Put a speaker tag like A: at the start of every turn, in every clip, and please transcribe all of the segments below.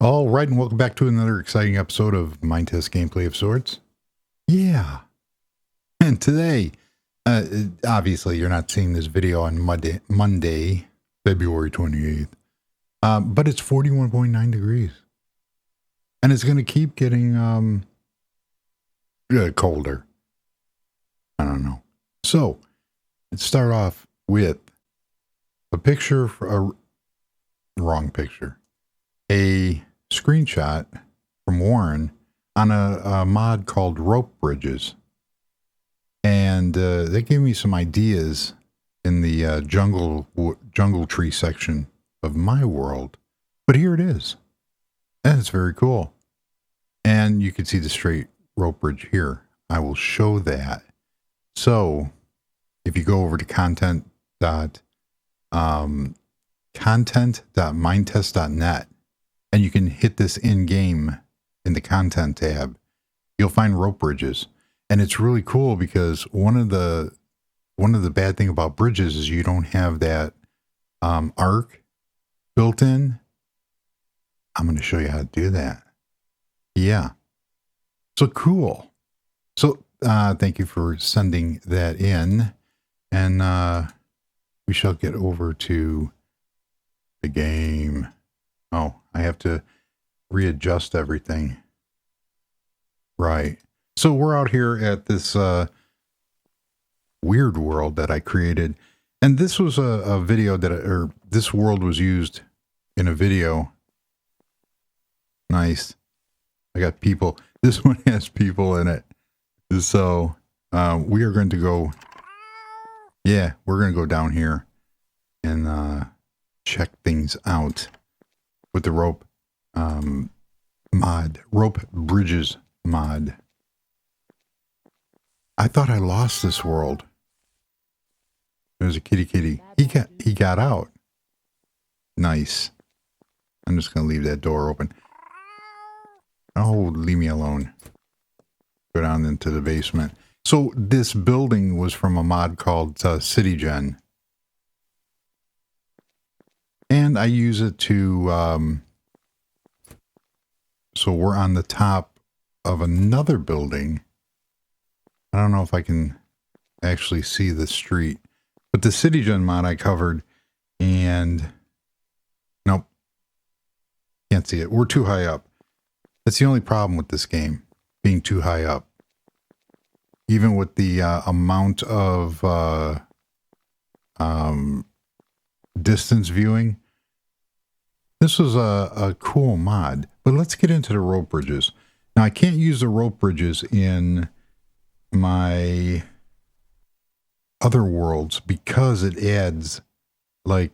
A: All right, and welcome back to another exciting episode of Minetest Gameplay of Sorts. Yeah. And today, obviously you're not seeing this video on Monday, February 28th, but it's 41.9 degrees. And it's going to keep getting colder. I don't know. So, let's start off with a picture, wrong picture, a screenshot from Warren on a mod called Rope Bridges. And they gave me some ideas in the jungle tree section of my world. But here it is. And it's very cool. And you can see the straight rope bridge here. I will show that. So if you go over to content.minetest.net, and you can hit this in-game in the content tab, you'll find rope bridges. And it's really cool because one of the bad thing about bridges is you don't have that arc built in. I'm going to show you how to do that. Yeah. So cool. So thank you for sending that in. And we shall get over to the game. Oh, I have to readjust everything. Right. So we're out here at this weird world that I created. And this was a video or this world was used in a video. Nice. I got people. This one has people in it. So we are going to go. Yeah, we're going to go down here and check things out with the rope bridges mod. I thought I lost this world. There's a kitty. He got out. Nice. I'm just gonna leave that door open. Oh, leave me alone. Go down into the basement. So this building was from a mod called CityGen. And I use it to, so we're on the top of another building. I don't know if I can actually see the street, but the CityGen mod I covered, and nope, can't see it. We're too high up. That's the only problem with this game, being too high up. Even with the amount of distance viewing. This was a cool mod, but let's get into the rope bridges. Now, I can't use the rope bridges in my other worlds because it adds like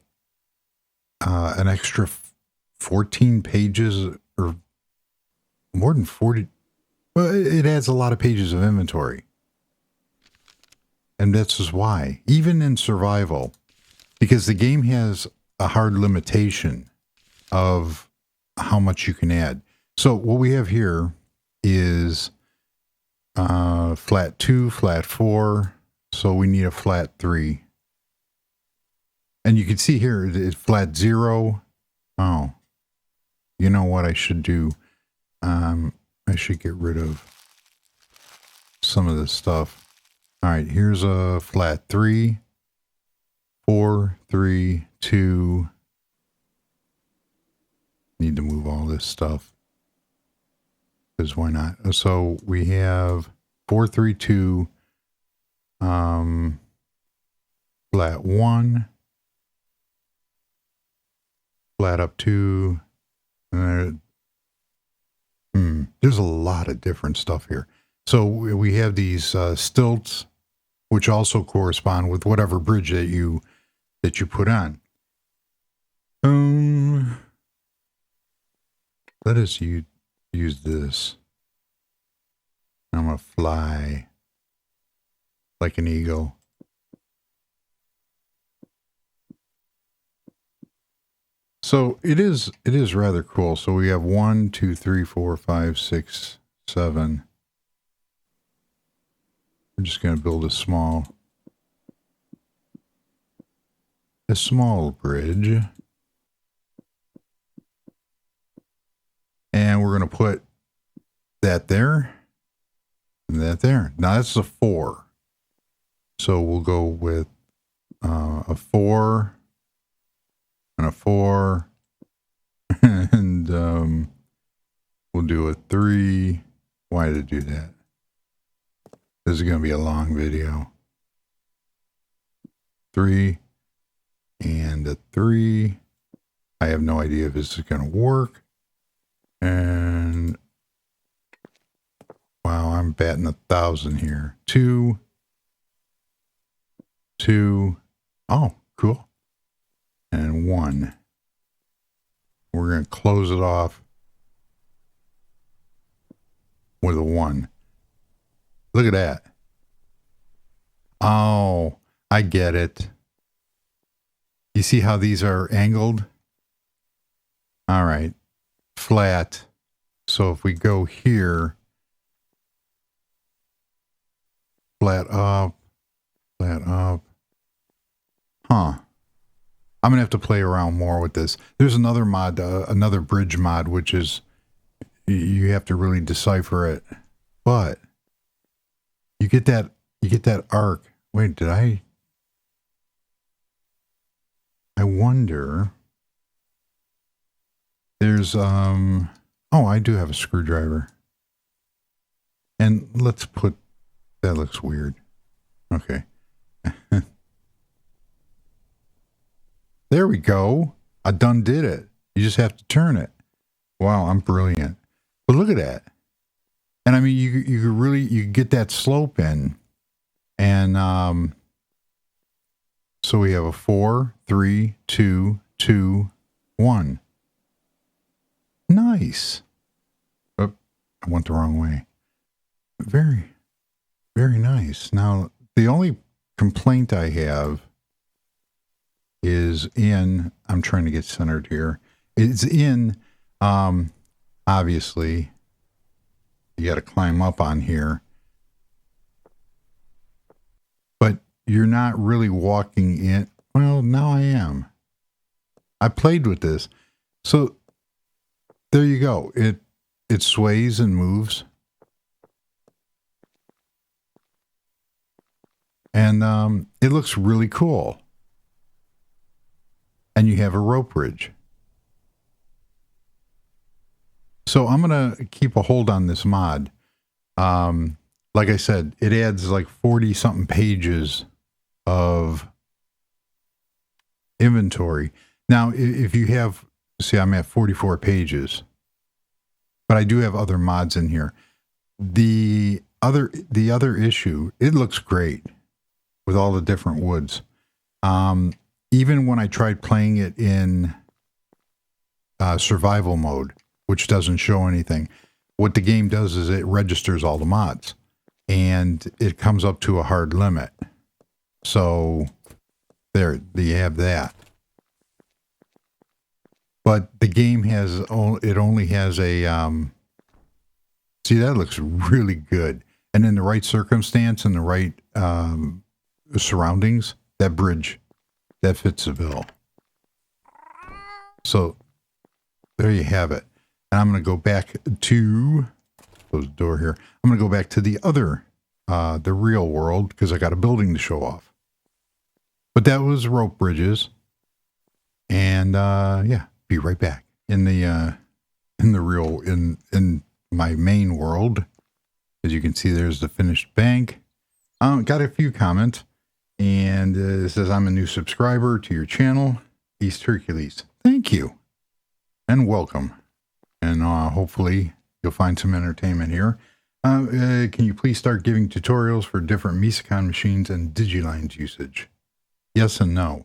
A: an extra 14 pages or more than 40. Well, it adds a lot of pages of inventory. And that's just why, even in survival, because the game has a hard limitation of how much you can add. So what we have here is flat 2, flat 4. So we need a flat 3. And you can see here it's flat 0. Oh, you know what I should do? I should get rid of some of this stuff. All right, here's a flat 3, 4, 3, 2. Need to move all this stuff. Because why not? So we have 4, 3, 2, flat 1, flat up 2. There's a lot of different stuff here. So we have these stilts, which also correspond with whatever bridge that you put on. Let us use this. I'm gonna fly like an eagle. So it is rather cool. So we have 1, 2, 3, 4, 5, 6, 7. I'm just going to build a small bridge. it there. Now that's a 4. So we'll go with a 4 and a 4. And we'll do a 3. Why did it do that? This is going to be a long video. 3 and a 3. I have no idea if this is going to work. And wow, I'm batting 1,000 here. 2. 2. Oh, cool. And 1. We're going to close it off with a 1. Look at that. Oh, I get it. You see how these are angled? All right. Flat. So if we go here, flat up, flat up. Huh. I'm going to have to play around more with this. There's another mod, another bridge mod, which is you have to really decipher it. But you get that arc. Wait, did I wonder. There's oh, I do have a screwdriver. And let's put, that looks weird. Okay. There we go. I done did it. You just have to turn it. Wow, I'm brilliant. But look at that. And I mean, you really, you get that slope in. And so we have a 4, 3, 2, 2, 1. Nice. Oh, I went the wrong way. Very, very nice. Now, the only complaint I have is in, I'm trying to get centered here. It's in, obviously, you got to climb up on here. But you're not really walking in. Well, now I am. I played with this. So there you go. It sways and moves. And it looks really cool. And you have a rope bridge. So I'm going to keep a hold on this mod. Like I said, it adds like 40 something pages of inventory. Now, if you have, see, I'm at 44 pages, but I do have other mods in here. The other issue, it looks great with all the different woods. Even when I tried playing it in survival mode, which doesn't show anything, what the game does is it registers all the mods and it comes up to a hard limit. So there you have that. But the game has, it only has a, see, that looks really good. And in the right circumstance and the right surroundings, that bridge, that fits the bill. So there you have it. And I'm going to go back to, close the door here. I'm going to go back to the other, the real world, because I got a building to show off. But that was rope bridges. And yeah, be right back in the real, in my main world. As you can see, there's the finished bank. Got a few comments. And it says, I'm a new subscriber to your channel, East Hercules. Thank you. And welcome. And hopefully you'll find some entertainment here. Can you please start giving tutorials for different Misicon machines and Digilines usage? Yes and no.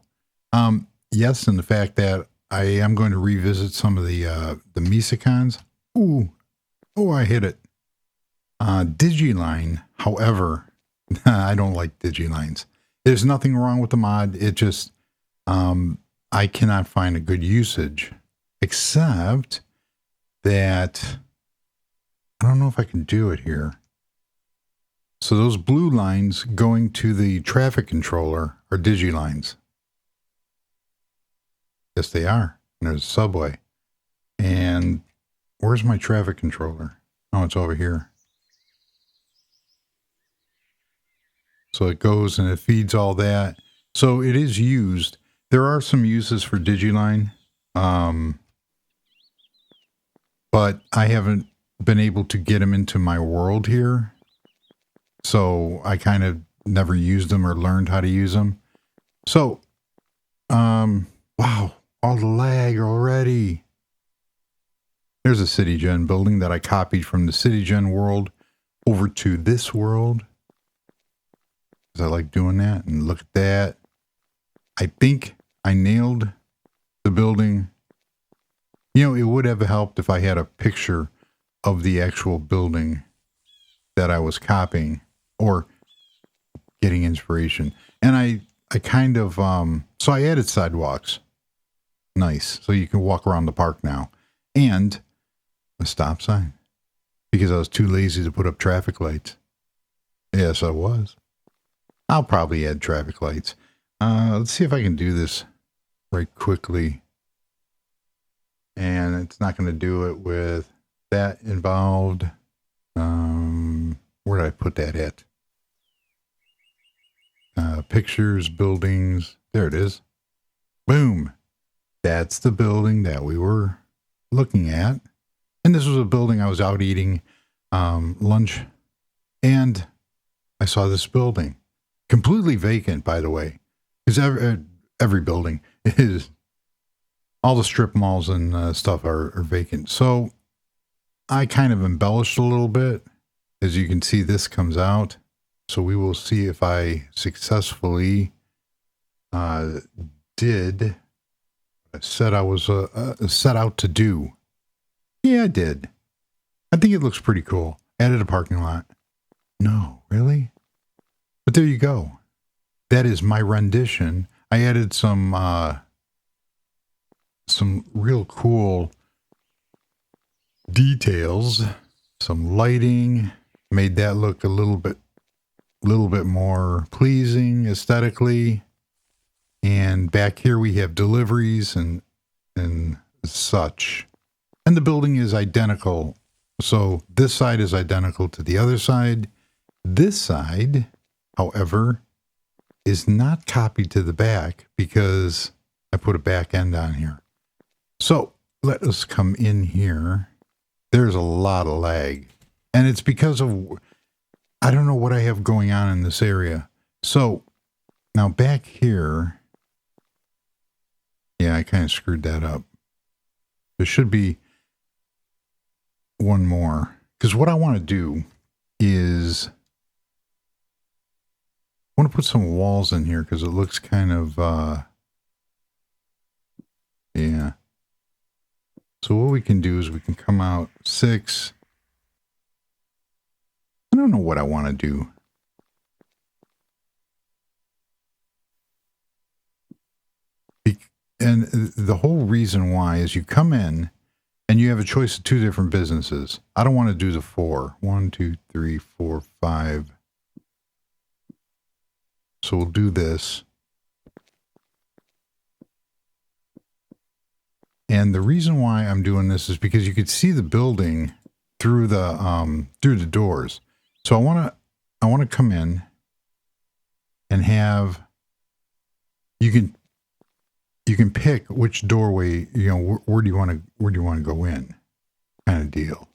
A: Yes, in the fact that I am going to revisit some of the Misicons. Ooh, oh, I hit it. Digiline, however, I don't like Digilines. There's nothing wrong with the mod. It just, I cannot find a good usage, except that, I don't know if I can do it here. So those blue lines going to the traffic controller are Digilines. Yes, they are. And there's a subway. And where's my traffic controller? Oh, it's over here. So it goes and it feeds all that. So it is used. There are some uses for Digiline, but I haven't been able to get them into my world here. So I kind of never used them or learned how to use them. So, wow, all the lag already. There's a CityGen building that I copied from the CityGen world over to this world. Because I like doing that. And look at that. I think I nailed the building. You know, it would have helped if I had a picture of the actual building that I was copying or getting inspiration. And I kind of, so I added sidewalks. Nice. So you can walk around the park now. And a stop sign. Because I was too lazy to put up traffic lights. Yes, I was. I'll probably add traffic lights. Let's see if I can do this right quickly. And it's not going to do it with that involved. Where did I put that at? Pictures, buildings. There it is. Boom. That's the building that we were looking at. And this was a building I was out eating lunch. And I saw this building. Completely vacant, by the way. Because every building is... all the strip malls and stuff are vacant. So I kind of embellished a little bit. As you can see, this comes out. So we will see if I successfully did what I said I was set out to do. Yeah, I did. I think it looks pretty cool. Added a parking lot. No, really? But there you go. That is my rendition. I added some real cool details, some lighting, made that look a little bit more pleasing aesthetically. And back here we have deliveries and such. And the building is identical. So this side is identical to the other side. This side, however, is not copied to the back because I put a back end on here. So let us come in here. There's a lot of lag. And it's because of, I don't know what I have going on in this area. So now back here, yeah, I kind of screwed that up. There should be one more. Because what I want to do is, I want to put some walls in here because it looks kind of, yeah. So what we can do is we can come out 6. I don't know what I want to do. And the whole reason why is you come in and you have a choice of 2 different businesses. I don't want to do the 4. 1, 2, 3, 4, 5. So we'll do this. And the reason why I'm doing this is because you could see the building through the doors. So I want to come in and have, you can pick which doorway, you know, where do you want to go in, kind of deal.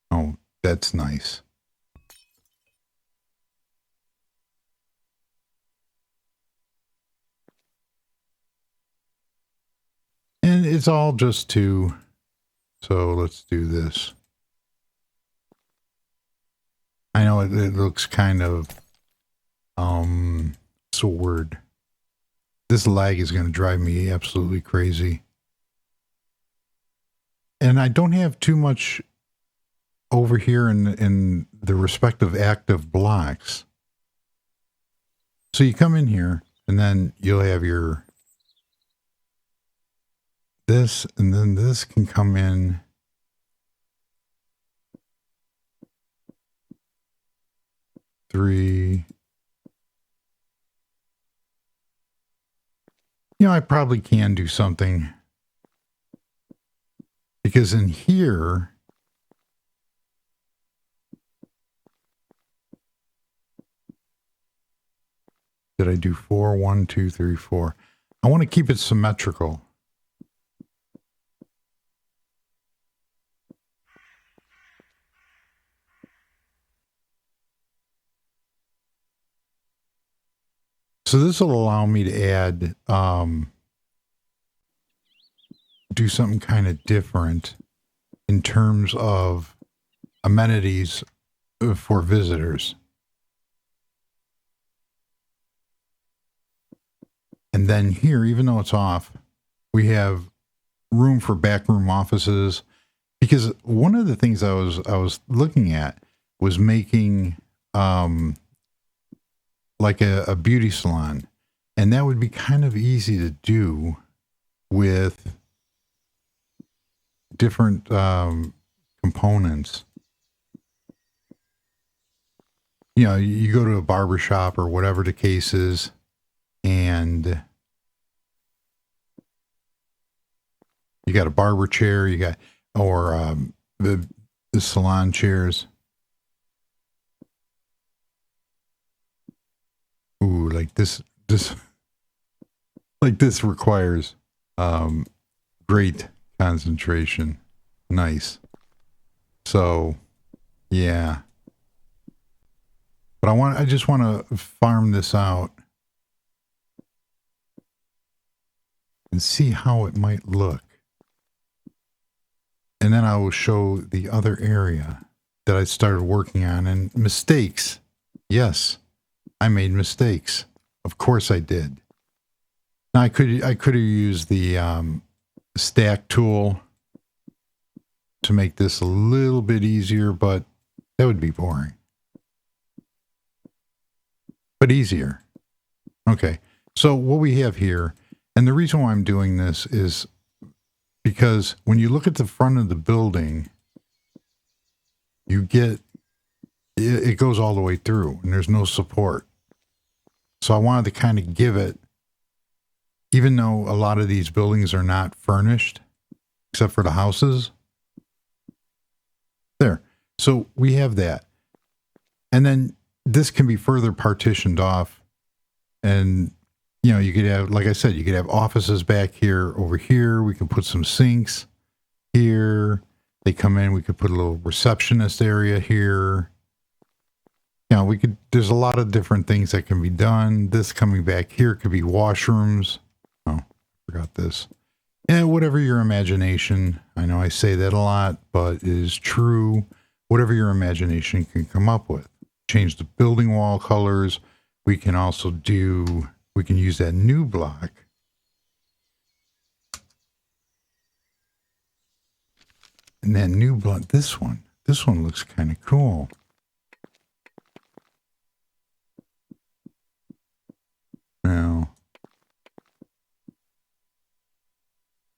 A: Oh, that's nice. And it's all just so let's do this. I know it looks kind of, what's a word? This lag is going to drive me absolutely crazy. And I don't have too much over here in the respective active blocks. So you come in here and then you'll have your this, and then this can come in. Three. You know, I probably can do something because in here, Did I do 4? 1, 2, 3, 4. I want to keep it symmetrical. So this will allow me to add, do something kind of different in terms of amenities for visitors. And then here, even though it's off, we have room for backroom offices, because one of the things I was looking at was making like a beauty salon, and that would be kind of easy to do with different components. You know, you go to a barber shop or whatever the case is, and you got a barber chair, you got, or the salon chairs. Ooh, like this like this requires great concentration. Nice. So, yeah. But I just want to farm this out and see how it might look. And then I will show the other area that I started working on, and mistakes. Yes, I made mistakes. Of course I did. Now I could have used the stack tool to make this a little bit easier, but that would be boring. But easier. Okay, so what we have here, and the reason why I'm doing this is because when you look at the front of the building, you get, it goes all the way through, and there's no support. So I wanted to kind of give it, even though a lot of these buildings are not furnished, except for the houses. There. So we have that. And then this can be further partitioned off. And, you know, you could have, like I said, you could have offices back here, over here. We can put some sinks here. They come in, we could put a little receptionist area here. You know, we could, there's a lot of different things that can be done. This coming back here could be washrooms. Oh, forgot this. And whatever your imagination, I know I say that a lot, but it is true. Whatever your imagination can come up with. Change the building wall colors. We can also do, we can use that new block. And that new block, this one looks kind of cool. Now,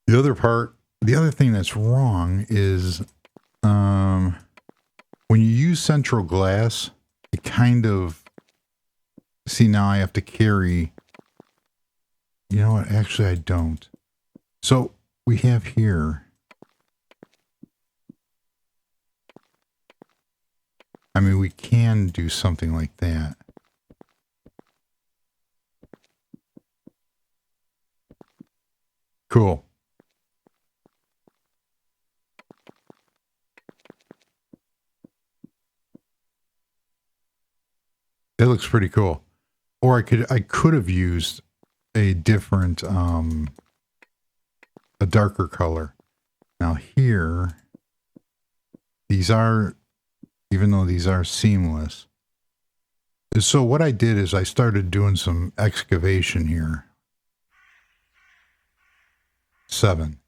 A: the other thing that's wrong is when you use central glass, it kind of, see, now I have to carry, you know what, actually I don't. So we have here, I mean, we can do something like that. Cool. That looks pretty cool. Or I could have used a different, a darker color. Now here, these are, even though these are seamless. So what I did is I started doing some excavation here. 7.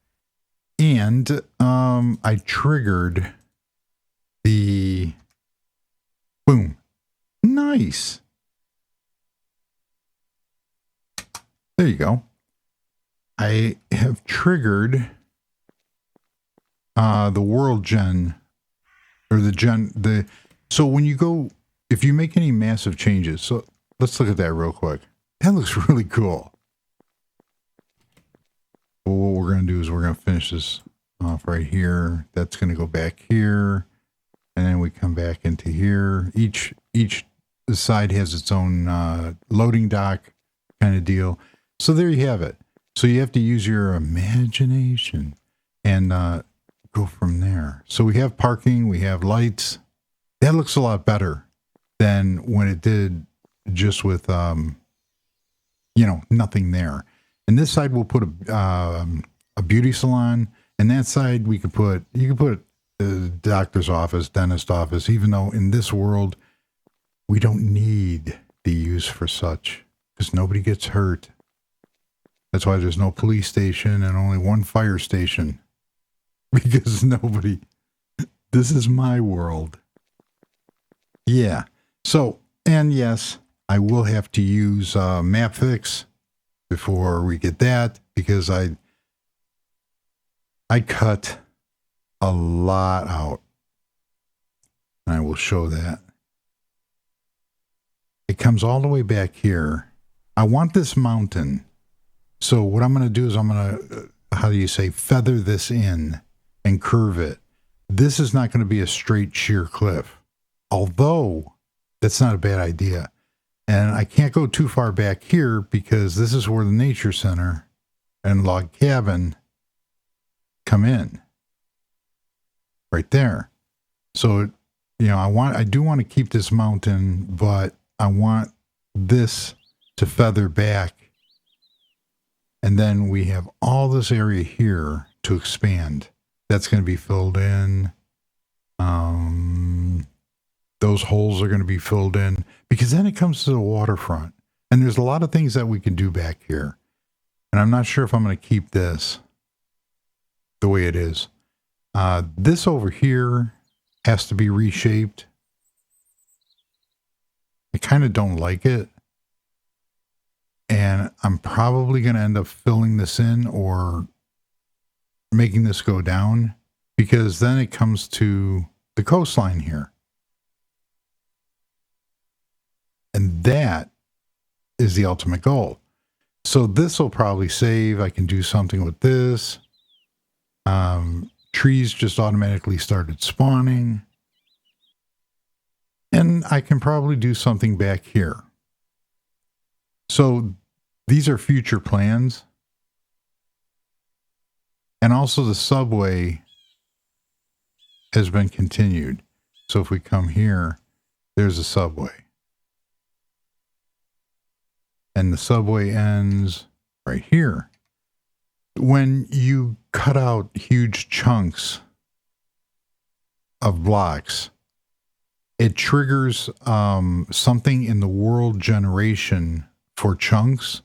A: And I triggered the boom. Nice. There you go. I have triggered the world gen, or so when you go, if you make any massive changes, so let's look at that real quick. That looks really cool. Well, what we're going to do is we're going to finish this off right here. That's going to go back here, and then we come back into here. Each side has its own loading dock kind of deal. So there you have it. So you have to use your imagination and go from there. So we have parking, we have lights. That looks a lot better than when it did just with, nothing there. And this side we'll put a beauty salon, and that side you could put a doctor's office, dentist office, even though in this world we don't need the use for such because nobody gets hurt. That's why there's no police station and only one fire station, because this is my world. Yeah. So, and yes, I will have to use MapFix before we get that, because I cut a lot out, and I will show that. It comes all the way back here. I want this mountain. So what I'm going to do is I'm going to, feather this in and curve it. This is not going to be a straight sheer cliff, although that's not a bad idea. And I can't go too far back here because this is where the nature center and log cabin come in. Right there. So, I do want to keep this mountain, but I want this to feather back. And then we have all this area here to expand. That's going to be filled in. Those holes are going to be filled in, because then it comes to the waterfront. And there's a lot of things that we can do back here. And I'm not sure if I'm going to keep this the way it is. This over here has to be reshaped. I kind of don't like it. And I'm probably going to end up filling this in or making this go down, because then it comes to the coastline here. And that is the ultimate goal. So this will probably save. I can do something with this. Trees just automatically started spawning. And I can probably do something back here. So these are future plans. And also the subway has been continued. So if we come here, there's a subway. And the subway ends right here. When you cut out huge chunks of blocks, it triggers something in the world generation for chunks.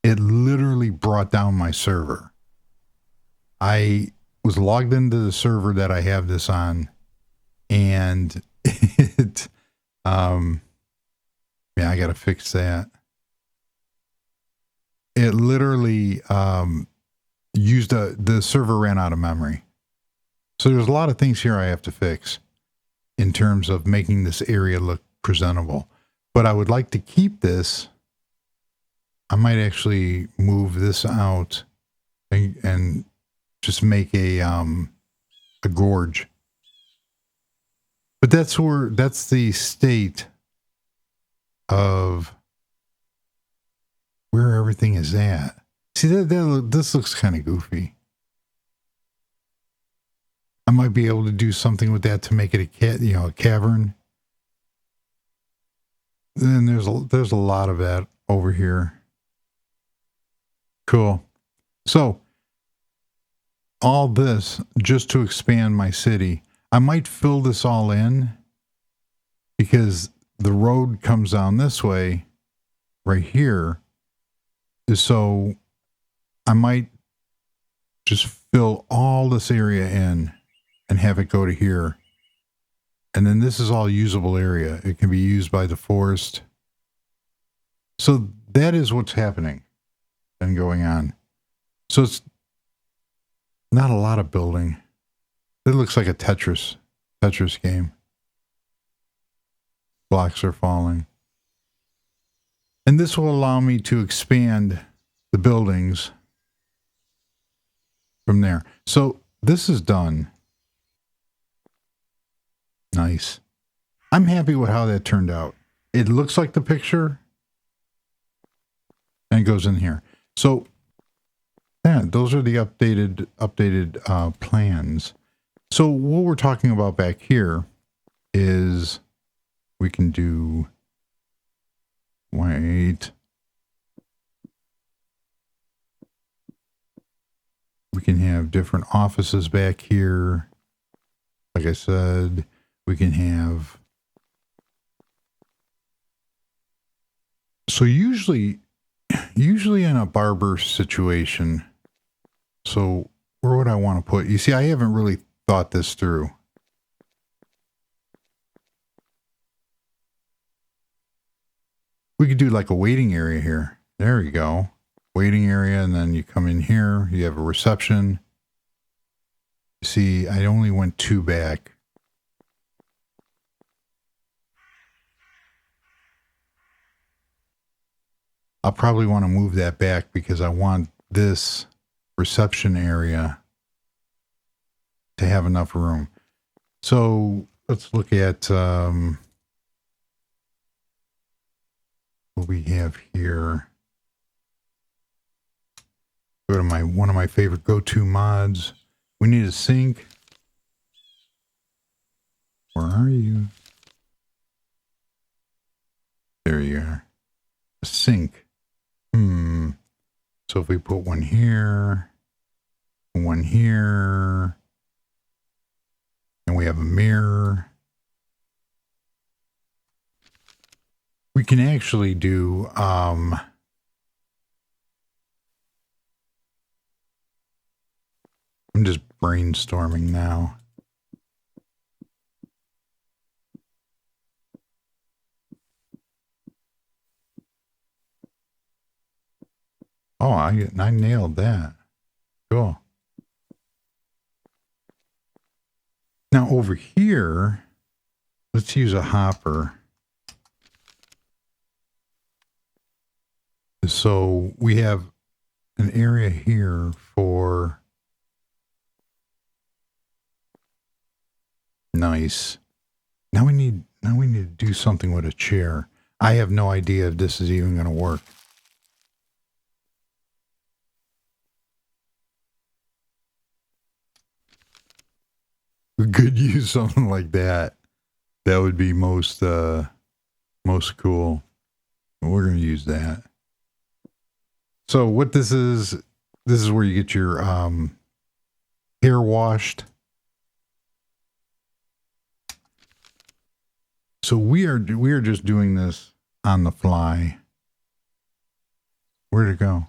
A: It literally brought down my server. I was logged into the server that I have this on, and it, I got to fix that. It literally the server ran out of memory. So there's a lot of things here I have to fix in terms of making this area look presentable. But I would like to keep this. I might actually move this out and just make a gorge. But that's the state of where everything is at. See, this looks kind of goofy. I might be able to do something with that to make it a cavern. Then there's a lot of that over here. Cool. So all this just to expand my city. I might fill this all in because the road comes down this way right here. So I might just fill all this area in and have it go to here. And then this is all usable area. It can be used by the forest. So that is what's happening and going on. So it's not a lot of building. It looks like a Tetris game. Blocks are falling. And this will allow me to expand the buildings from there. So this is done. Nice. I'm happy with how that turned out. it looks like the picture and it goes in here. So yeah, those are the updated plans. So what we're talking about back here is we can do, wait, we can have different offices back here. Like I said, we can have, so usually in a barber situation, so where would I want to put, you see, I haven't really thought this through. We could do like a waiting area here. There you go. Waiting area, and then you come in here, you have a reception. See, I only went 2 back. I'll probably want to move that back because I want this reception area to have enough room. So let's look at what we have here. Go to one of my favorite go-to mods. We need a sink. Where are you? There you are. A sink. So if we put one here, and we have a mirror, we can actually do I'm just brainstorming now. Oh, I nailed that. Cool. Now over here, let's use a hopper. So we have an area here for, nice. Now we need to do something with a chair. I have no idea if this is even going to work. We could use something like that. That would be most cool. We're going to use that. So what this is where you get your hair washed. So we are just doing this on the fly. Where'd it go?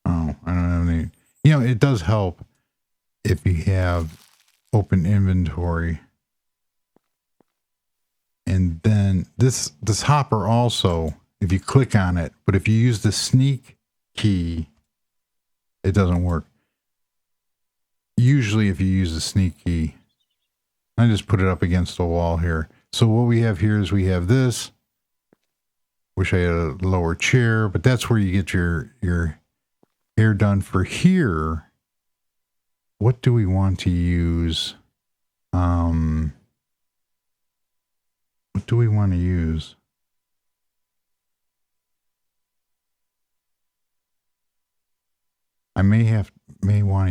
A: Oh, I don't have any. You know, it does help if you have open inventory. And then this hopper also, if you click on it, but if you use the sneak key, it doesn't work. Usually if you use the sneak key, I just put it up against the wall here. So what we have here is we have this. Wish I had a lower chair, but that's where you get your hair done. For here, what do we want to use? What do we want to use? I may want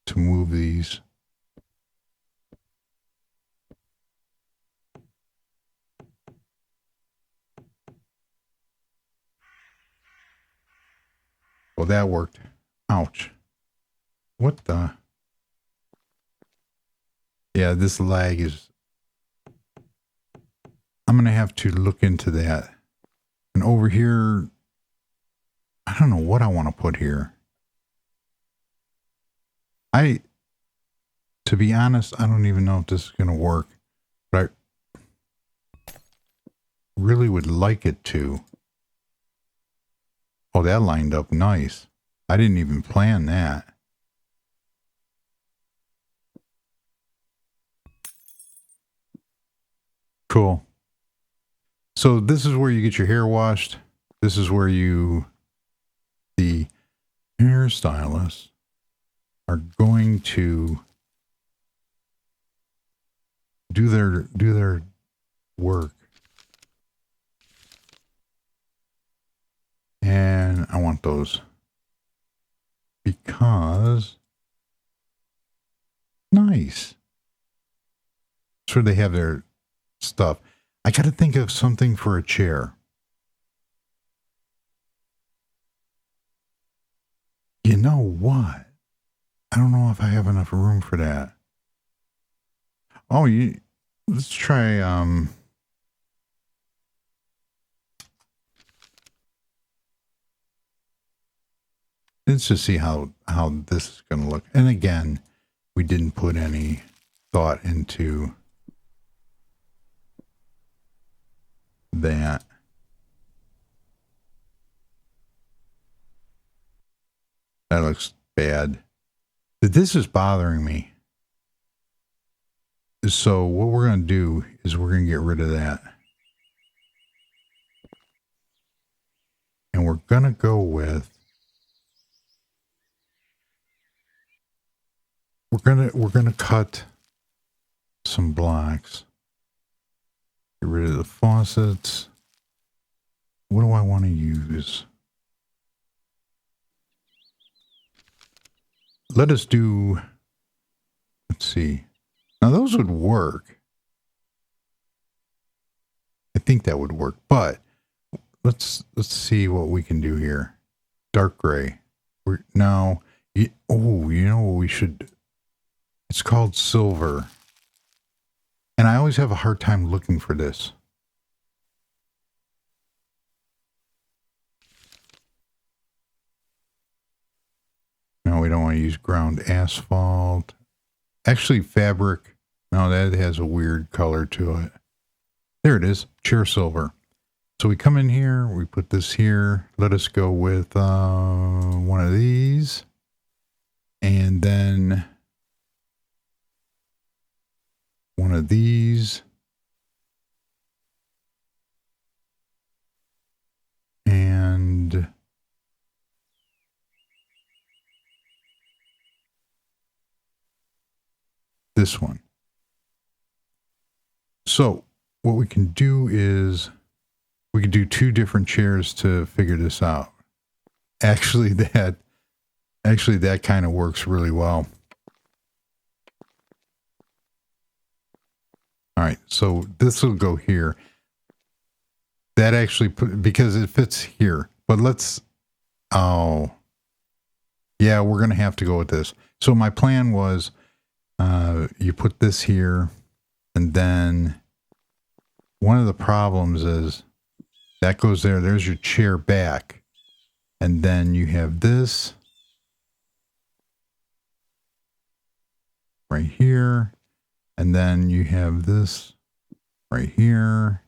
A: to move these. Well, that worked. Ouch. What the? Yeah, this lag is... I'm going to have to look into that. And over here, I don't know what I want to put here. To be honest, I don't even know if this is going to work. But I really would like it to. Oh, that lined up nice. I didn't even plan that. Cool. So this is where you get your hair washed. This is where the hairstylists are going to do their work. And I want those because nice. That's where they have their stuff. I got to think of something for a chair. You know what? I don't know if I have enough room for that. Oh, let's try let's just see how this is going to look. And again, we didn't put any thought into that. That looks bad. This is bothering me. So what we're going to do is we're going to get rid of that. And we're going to go with we're going to cut some blocks. Get rid of the faucets. What do I want to use? Let us do, let's see. Now those would work. I think that would work, but let's see what we can do here. Dark gray. You know what we should, it's called silver. And I always have a hard time looking for this. No, we don't want to use ground asphalt. Actually, fabric. No, that has a weird color to it. There it is, chair silver. So we come in here, we put this here. Let us go with one of these. And then one of these. And this one. So what we can do is we can do two different chairs to figure this out. Actually, that kind of works really well. All right, so this will go here. That actually because it fits here. But let's, oh, yeah, we're going to have to go with this. So my plan was you put this here, and then one of the problems is that goes there. There's your chair back. And then you have this right here. And then you have this right here.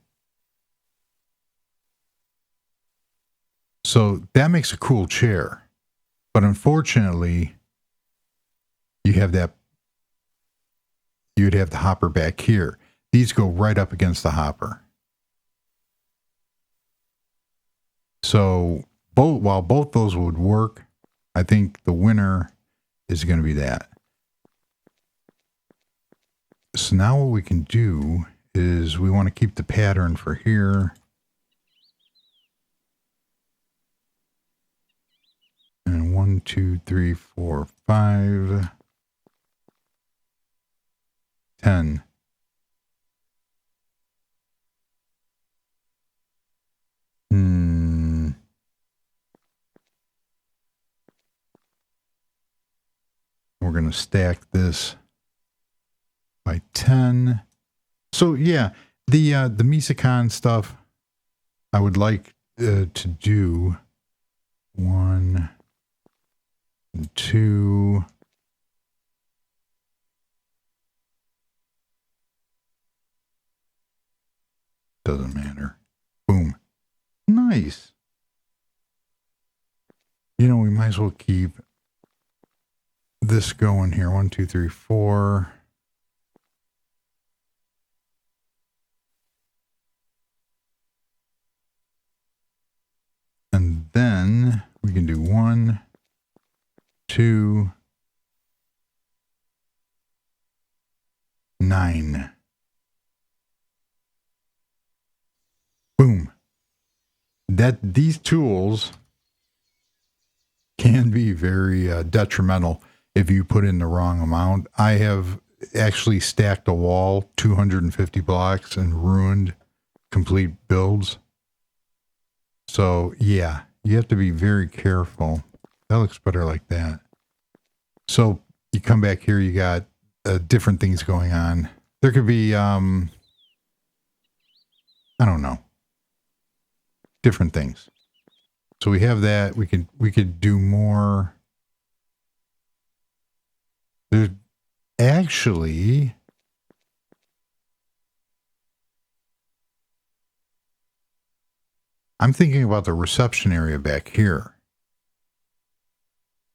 A: So that makes a cool chair. But unfortunately, you have that, you'd have the hopper back here. These go right up against the hopper. So while both those would work, I think the winner is going to be that. So now what we can do is we want to keep the pattern for here. And 1, 2, 3, 4, 5, 10. We're going to stack this by 10. So yeah, the Misicon stuff I would like to do 1, 2. Doesn't matter. Boom. Nice. You know, we might as well keep this going here. 1, 2, 3, 4. And then we can do 1, 2, 9. these tools can be very detrimental if you put in the wrong amount. I have actually stacked a wall 250 blocks and ruined complete builds. So yeah, you have to be very careful. That looks better like that. So you come back here, you got different things going on. There could be, I don't know, different things. So we have that. We could do more. There's actually, I'm thinking about the reception area back here.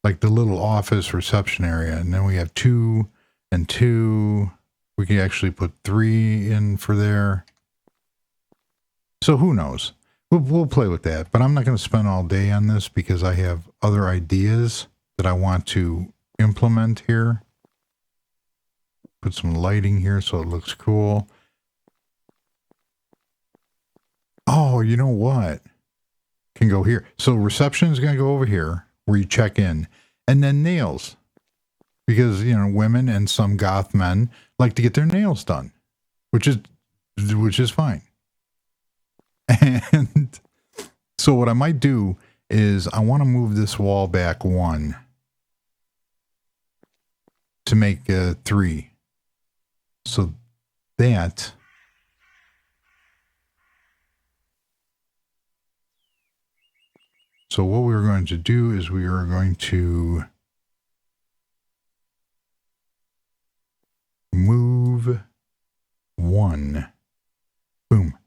A: Like the little office reception area. And then we have 2 and 2. We could actually put 3 in for there. So who knows? We'll play with that. But I'm not going to spend all day on this because I have other ideas that I want to implement here. Put some lighting here so it looks cool. Oh, you know what? Can go here. So reception is going to go over here where you check in. And then nails. Because, you know, women and some goth men like to get their nails done. Which is fine. And so what I might do is I want to move this wall back 1 to make 3. So that... So what we are going to do is we are going to move 1. Boom.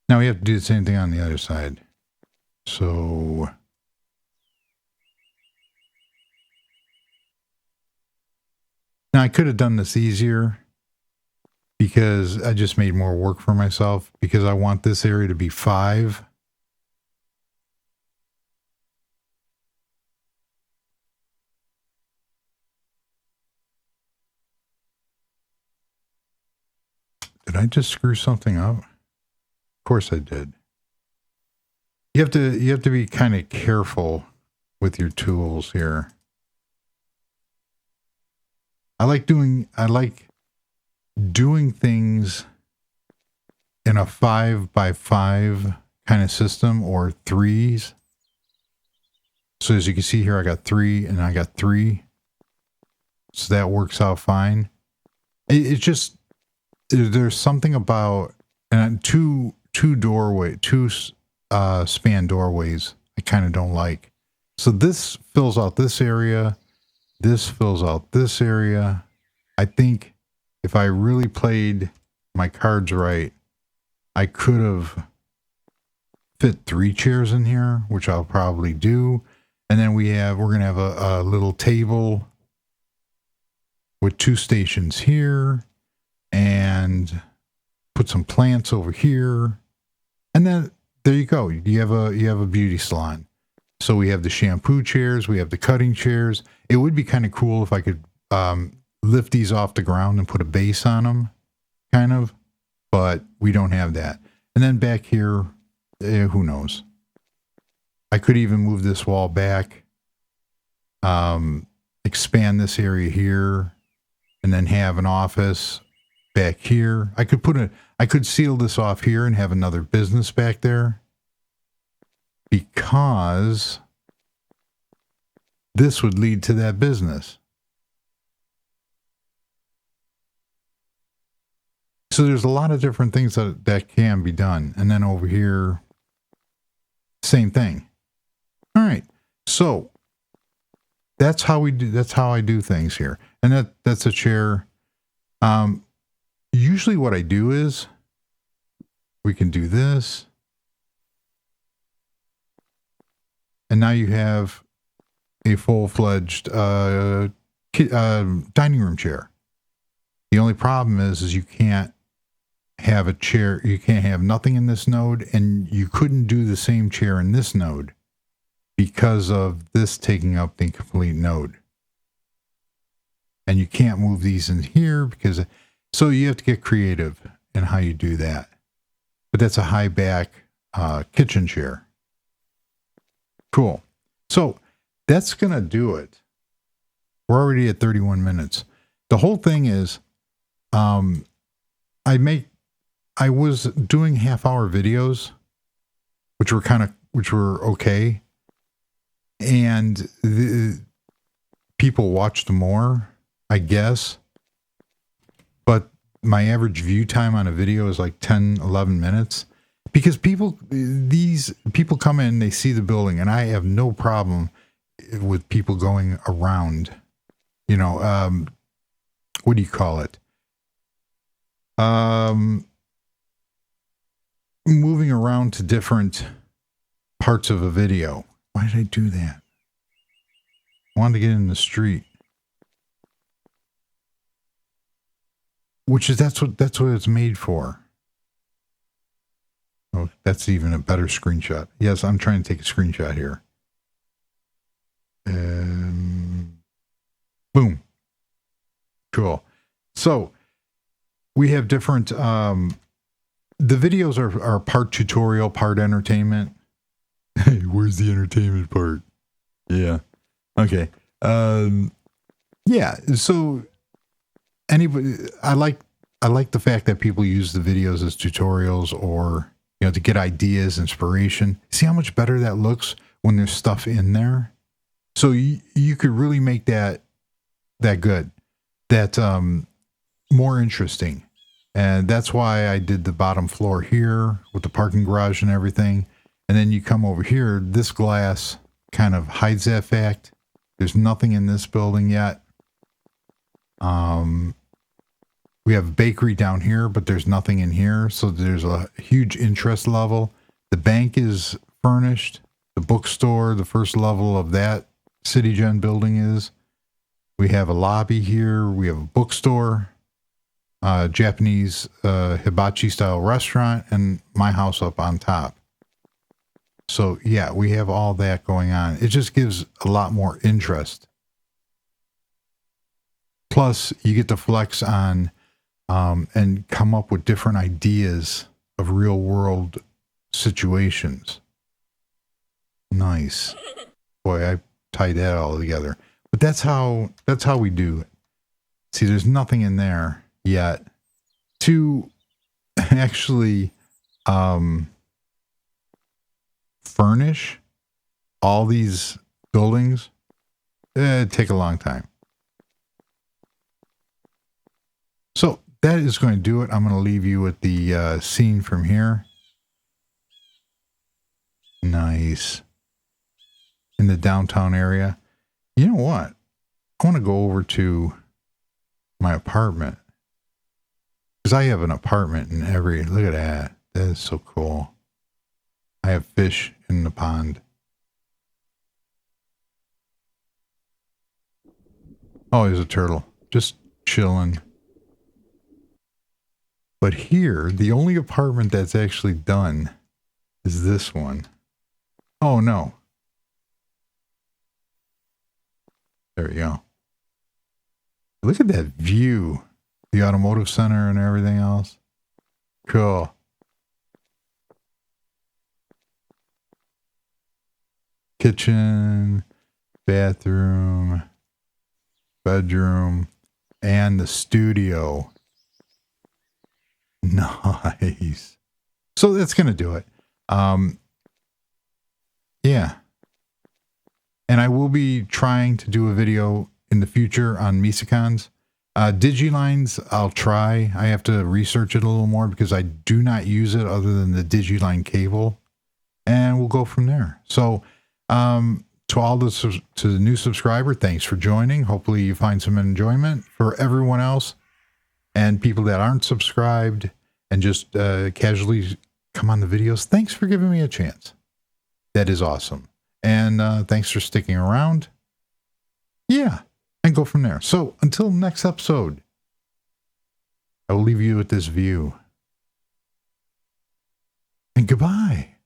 A: Now we have to do the same thing on the other side. So now I could have done this easier because I just made more work for myself because I want this area to be 5. Did I just screw something up? Of course I did. You have to be kind of careful with your tools here. I like doing things in a 5x5 kind of system or 3s. So as you can see here, I got 3 and I got 3. So that works out fine. It's just, there's something about, and two span doorways I kind of don't like. So this fills out this area. This fills out this area. I think if I really played my cards right, I could have fit 3 chairs in here, which I'll probably do. And then we're going to have a little table with 2 stations here and put some plants over here. And then there you go. You have a beauty salon. So we have the shampoo chairs, we have the cutting chairs. It would be kind of cool if I could lift these off the ground and put a base on them, kind of, but we don't have that. And then back here, who knows? I could even move this wall back, expand this area here, and then have an office back here. I could seal this off here and have another business back there, because this would lead to that business. So there's a lot of different things that can be done. And then over here, same thing. All right. So that's how I do things here. And that's a chair. Usually what I do is we can do this. And now you have a full-fledged dining room chair. The only problem is you can't have a chair. You can't have nothing in this node, and you couldn't do the same chair in this node because of this taking up the complete node. And you can't move these in here so you have to get creative in how you do that. But that's a high back kitchen chair. Cool. So that's going to do it. We're already at 31 minutes. The whole thing is, I was doing half-hour videos, which were okay. And people watched more, I guess. But my average view time on a video is like 10, 11 minutes. Because these people come in, they see the building, and I have no problem with people going around, what do you call it? Moving around to different parts of a video. Why did I do that? I wanted to get in the street. That's what it's made for. Oh, that's even a better screenshot. Yes, I'm trying to take a screenshot here. Boom. Cool. So we have different, the videos are part tutorial, part entertainment. Hey, where's the entertainment part? Yeah. Okay. Yeah. So anybody, I like the fact that people use the videos as tutorials or, to get ideas, inspiration. See how much better that looks when there's stuff in there? So you could really make that good, that more interesting. And that's why I did the bottom floor here with the parking garage and everything. And then you come over here, this glass kind of hides that fact. There's nothing in this building yet. We have a bakery down here, but there's nothing in here. So there's a huge interest level. The bank is furnished. The bookstore, the first level of that CityGen building is. We have a lobby here. We have a bookstore, Japanese hibachi style restaurant, and my house up on top. So yeah, we have all that going on. It just gives a lot more interest. Plus, you get to flex on and come up with different ideas of real world situations. Nice. Boy, I tied that all together. But that's how we do it. See, there's nothing in there yet to actually furnish all these buildings. It'd take a long time. So that is going to do it. I'm going to leave you with the scene from here. Nice. In the downtown area. You know what? I want to go over to my apartment. Because I have an apartment in every... Look at that. That is so cool. I have fish in the pond. Oh, there's a turtle. Just chilling. But here, the only apartment that's actually done is this one. Oh, no. There we go. Look at that view. The automotive center and everything else. Cool. Kitchen, bathroom, bedroom, and the studio. Nice. So that's going to do it. Yeah. And I will be trying to do a video in the future on Misicons. Digilines, I'll try. I have to research it a little more because I do not use it other than the Digiline cable. And we'll go from there. So, to all to the new subscriber, thanks for joining. Hopefully you find some enjoyment. For everyone else and people that aren't subscribed and just casually come on the videos, thanks for giving me a chance. That is awesome. And thanks for sticking around. Yeah, and go from there. So until next episode, I will leave you with this view. And goodbye.